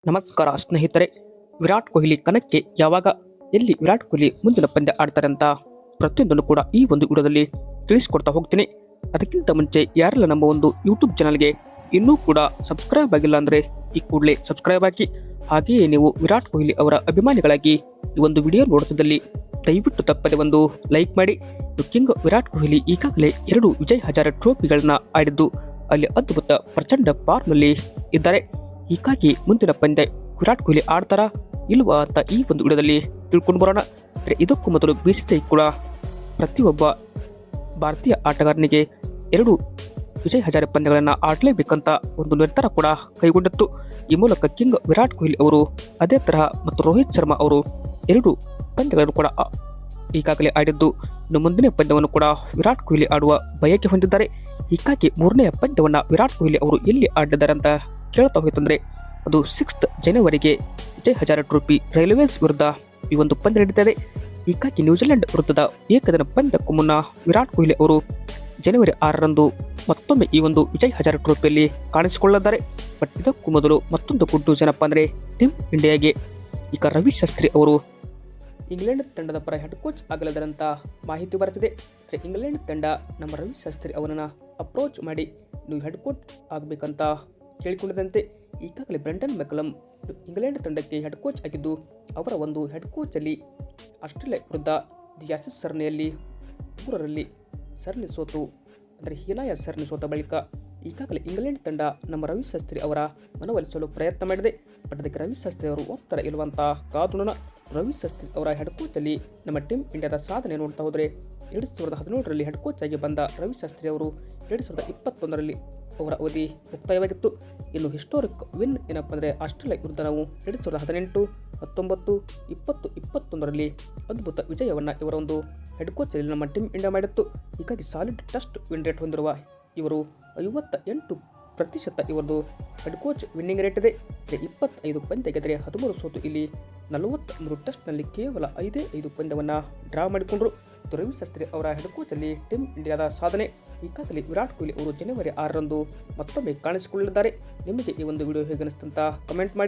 ನಮಸ್ಕಾರ ಸ್ನೇಹಿತರೆ. ವಿರಾಟ್ ಕೊಹ್ಲಿ ಕಣಕ್ಕೆ ಯಾವಾಗ, ಎಲ್ಲಿ ವಿರಾಟ್ ಕೊಹ್ಲಿ ಮುಂದಿನ ಪಂದ್ಯ ಆಡ್ತಾರೆ ಅಂತ ಪ್ರತಿಯೊಂದನ್ನು ಕೂಡ ಈ ಒಂದು ವಿಡಿಯೋದಲ್ಲಿ ತಿಳಿಸ್ಕೊಡ್ತಾ ಹೋಗ್ತೀನಿ. ಅದಕ್ಕಿಂತ ಮುಂಚೆ ಯಾರೆಲ್ಲ ನಮ್ಮ ಒಂದು ಯೂಟ್ಯೂಬ್ ಚಾನಲ್ಗೆ ಇನ್ನೂ ಕೂಡ ಸಬ್ಸ್ಕ್ರೈಬ್ ಆಗಿಲ್ಲ ಅಂದರೆ ಈ ಕೂಡಲೇ ಸಬ್ಸ್ಕ್ರೈಬ್ ಹಾಕಿ. ಹಾಗೆಯೇ ನೀವು ವಿರಾಟ್ ಕೊಹ್ಲಿ ಅವರ ಅಭಿಮಾನಿಗಳಾಗಿ ಈ ಒಂದು ವಿಡಿಯೋ ನೋಡುತ್ತಿದ್ದಲ್ಲಿ ದಯವಿಟ್ಟು ತಪ್ಪದೆ ಒಂದು ಲೈಕ್ ಮಾಡಿ. ಕಿಂಗ್ ವಿರಾಟ್ ಕೊಹ್ಲಿ ಈಗಾಗಲೇ 2 ವಿಜಯ್ ಹಜಾರೆ ಟ್ರೋಫಿಗಳನ್ನ ಆಡಿದ್ದು ಅಲ್ಲಿ ಅದ್ಭುತ ಪ್ರಚಂಡ ಫಾರ್ಮ್ನಲ್ಲಿ ಇದ್ದಾರೆ. ಹೀಗಾಗಿ ಮುಂದಿನ ಪಂದ್ಯ ವಿರಾಟ್ ಕೊಹ್ಲಿ ಆಡ್ತಾರಾ ಇಲ್ವಾ ಅಂತ ಈ ಒಂದು ವಿಡಿಯೋದಲ್ಲಿ ತಿಳ್ಕೊಂಡು ಬರೋಣ. ಇದಕ್ಕೂ ಮೊದಲು BCCI ಕೂಡ ಪ್ರತಿಯೊಬ್ಬ ಭಾರತೀಯ ಆಟಗಾರನಿಗೆ 2 ವಿಜಯ್ ಹಜಾರೆ ಪಂದ್ಯಗಳನ್ನು ಆಡಲೇಬೇಕಂತ ಒಂದು ನಿರ್ಧಾರ ಕೂಡ ಕೈಗೊಂಡಿತ್ತು. ಈ ಮೂಲಕ ಕಿಂಗ್ ವಿರಾಟ್ ಕೊಹ್ಲಿ ಅವರು ಅದೇ ತರಹ ಮತ್ತು ರೋಹಿತ್ ಶರ್ಮಾ ಅವರು 2 ಪಂದ್ಯಗಳನ್ನು ಕೂಡ ಈಗಾಗಲೇ ಆಡಿದ್ದು, ಇನ್ನು ಮುಂದಿನ ಪಂದ್ಯವನ್ನು ಕೂಡ ವಿರಾಟ್ ಕೊಹ್ಲಿ ಆಡುವ ಬಯಕೆ ಹೊಂದಿದ್ದಾರೆ. ಹೀಗಾಗಿ 3ನೇ ಪಂದ್ಯವನ್ನು ವಿರಾಟ್ ಕೊಹ್ಲಿ ಅವರು ಎಲ್ಲಿ ಆಡಿದ್ದಾರೆ ಅಂತ ಕೇಳ್ತಾ ಹೋಯ್ತಂದ್ರೆ ಅದು 6th ಜನವರಿಗೆ ವಿಜಯ್ ಹಜಾರೆ ಟ್ರೋಫಿ ರೈಲ್ವೇಸ್ ವಿರುದ್ಧ ಈ ಒಂದು ಪಂದ್ಯ ನಡೀತದೆ. ಹೀಗಾಗಿ ನ್ಯೂಜಿಲೆಂಡ್ ವಿರುದ್ಧದ ಏಕದಿನ ಪಂದ್ಯಕ್ಕೂ ಮುನ್ನ ವಿರಾಟ್ ಕೊಹ್ಲಿ ಅವರು ಜನವರಿ 6ರಂದು ಮತ್ತೊಮ್ಮೆ ಈ ಒಂದು ವಿಜಯ್ ಹಜಾರೆ ಟ್ರೋಫಿಯಲ್ಲಿ ಕಾಣಿಸಿಕೊಳ್ಳಲಿದ್ದಾರೆ. ಬಟ್ ಇದಕ್ಕೂ ಮೊದಲು ಮತ್ತೊಂದು ಗುಡ್ ನ್ಯೂಸ್ ಏನಪ್ಪ ಅಂದರೆ ಟೀಮ್ ಇಂಡಿಯಾಗೆ ಈಗ ರವಿ ಶಾಸ್ತ್ರಿ ಅವರು ಇಂಗ್ಲೆಂಡ್ ತಂಡದ ಪರ ಹೆಡ್ ಕೋಚ್ ಆಗಲಿದ್ದಾರಂತ ಮಾಹಿತಿ ಬರುತ್ತಿದೆ. ಇಂಗ್ಲೆಂಡ್ ತಂಡ ನಮ್ಮ ರವಿ ಶಾಸ್ತ್ರಿ ಅವರನ್ನು ಅಪ್ರೋಚ್ ಮಾಡಿ ನೀವು ಹೆಡ್ ಕೋಚ್ ಆಗಬೇಕಂತ ಕೇಳಿಕೊಂಡಿದ್ದಂತೆ ಈಗಾಗಲೇ ಬ್ರೆಂಡನ್ ಮೆಕಲಮ್ ಇಂಗ್ಲೆಂಡ್ ತಂಡಕ್ಕೆ ಹೆಡ್ ಕೋಚ್ ಆಗಿದ್ದು, ಅವರ ಒಂದು ಹೆಡ್ ಕೋಚಲ್ಲಿ ಆಸ್ಟ್ರೇಲಿಯಾ ವಿರುದ್ಧ ದಿ ಆಸೀಸ್ ಸರಣಿಯಲ್ಲಿ 3ರಲ್ಲಿ ಸರಣಿ ಸೋತು, ಅಂದರೆ ಹೀನಾಯ ಸರಣಿ ಸೋತ ಬಳಿಕ ಈಗಾಗಲೇ ಇಂಗ್ಲೆಂಡ್ ತಂಡ ನಮ್ಮ ರವಿ ಶಾಸ್ತ್ರಿ ಅವರ ಮನವೊಲಿಸಲು ಪ್ರಯತ್ನ ಮಾಡಿದೆ. ಬಟ್ ಅದಕ್ಕೆ ರವಿ ಶಾಸ್ತ್ರಿ ಅವರು ಒತ್ತಡ ಇರುವಂಥ ಕಾದುಣ. ರವಿ ಶಾಸ್ತ್ರಿ ಅವರ ಹೆಡ್ ಕೋಚಲ್ಲಿ ನಮ್ಮ ಟೀಮ್ ಇಂಡಿಯಾದ ಸಾಧನೆ ನೋಡ್ತಾ ಹೋದರೆ 2017ರಲ್ಲಿ ಹೆಡ್ ಕೋಚ್ ಆಗಿ ಬಂದ ರವಿ ಶಾಸ್ತ್ರಿ ಅವರು 2021ರಲ್ಲಿ ಅವರ ಅವಧಿ ಮುಕ್ತಾಯವಾಗಿತ್ತು. ಇನ್ನು ಹಿಸ್ಟೋರಿಕ್ ವಿನ್ ಏನಪ್ಪ ಅಂದರೆ ಆಸ್ಟ್ರೇಲಿಯಾ ವಿರುದ್ಧ ನಾವು 2018, 19, 20, 21ರಲ್ಲಿ ಅದ್ಭುತ ವಿಜಯವನ್ನು ಇವರ ಒಂದು ಹೆಡ್ ಕೋಚಲ್ಲಿ ನಮ್ಮ ಟೀಮ್ ಇಂಡಿಯಾ ಮಾಡಿತ್ತು. ಹೀಗಾಗಿ ಸಾಲಿಡ್ ಟೆಸ್ಟ್ ವಿನ್ ರೇಟ್ ಹೊಂದಿರುವ ಇವರು 58% ಇವರದು ಹೆಡ್ ಕೋಚ್ ವಿನ್ನಿಂಗ್ ರೇಟ್ ಇದೆ. 25 ಪಂದ್ಯ ಗೆದ್ದರೆ 13 ಸೋತು ಇಲ್ಲಿ 43 ಟೆಸ್ಟ್ನಲ್ಲಿ ಕೇವಲ 5 ಪಂದ್ಯವನ್ನು ಡ್ರಾ ಮಾಡಿಕೊಂಡರು. ರವಿ ಶಾಸ್ತ್ರಿ ಅವರ ಹೆಡ್ ಕೋಚಲ್ಲಿ ಟೀಮ್ ಇಂಡಿಯಾದ ಸಾಧನೆ. ಈಗಾಗಲೇ ವಿರಾಟ್ ಕೊಹ್ಲಿ ಅವರು ಜನವರಿ 6ರಂದು ಮತ್ತೊಮ್ಮೆ ಕಾಣಿಸಿಕೊಳ್ಳಲಿದ್ದಾರೆ. ನಿಮಗೆ ಈ ಒಂದು ವಿಡಿಯೋ ಹೇಗೆ ಅನಿಸ್ತಂತ ಕಮೆಂಟ್ ಮಾಡಿ.